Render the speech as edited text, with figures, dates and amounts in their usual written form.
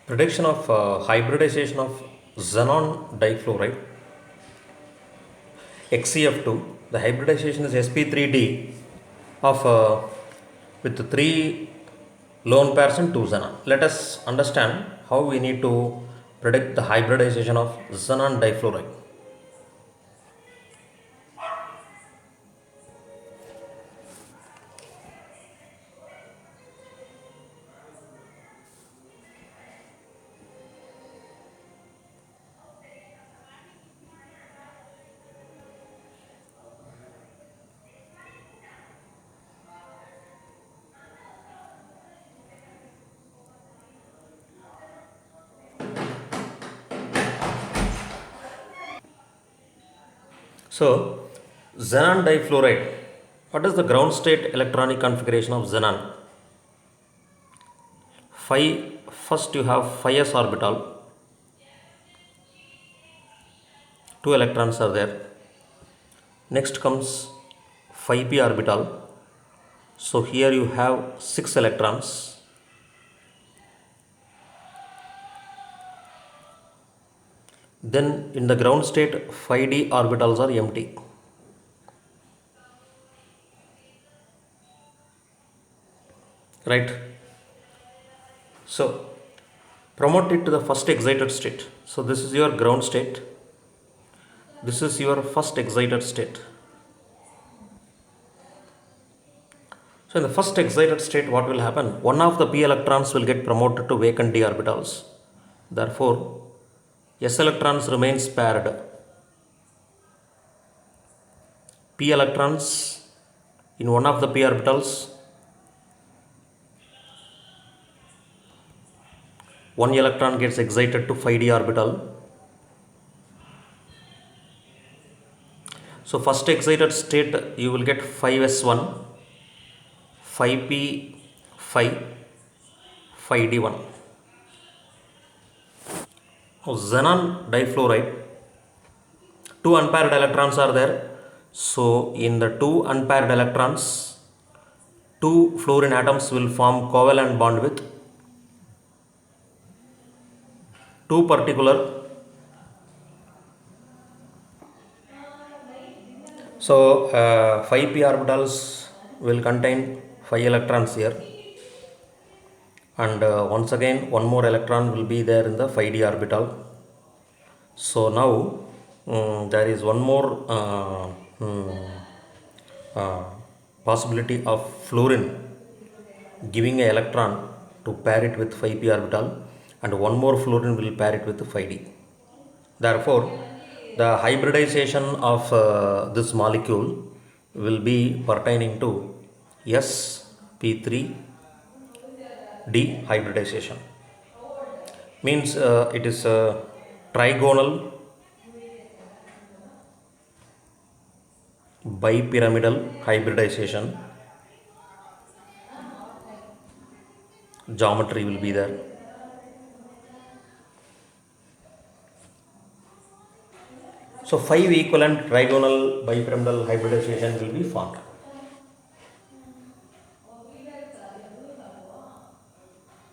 Prediction of hybridization of xenon difluoride XeF2. The hybridization is sp3d of with 3 lone pairs and 2 xenon. Let us understand how we need to predict the hybridization of xenon difluoride. So, xenon difluoride. What is the ground state electronic configuration of xenon? First you have 5s orbital. 2 electrons are there. Next comes 5p orbital. So here you have 6 electrons. Then in the ground state 5d orbitals are empty. Right? So promote it to the first excited state. So this is your ground state. This is your first excited state. So in the first excited state, what will happen? One of the p electrons will get promoted to vacant d orbitals. Therefore, s electrons remains paired. P electrons in one of the p orbitals, one electron gets excited to 5d orbital. So first excited state you will get 5s1, 5p5, 5d1. Now xenon difluoride, 2 unpaired electrons are there. So in the 2 unpaired electrons, 2 fluorine atoms will form covalent bond with 2 particular. So 5p orbitals will contain 5 electrons here, and once again one more electron will be there in the 5d orbital. So now there is one more possibility of fluorine giving an electron to pair it with 5p orbital, and one more fluorine will pair it with 5d. Therefore, the hybridization of this molecule will be pertaining to sp3d hybridization. Means it is a trigonal bipyramidal hybridization. Geometry will be there. So 5 equivalent trigonal bipyramidal hybridization will be formed.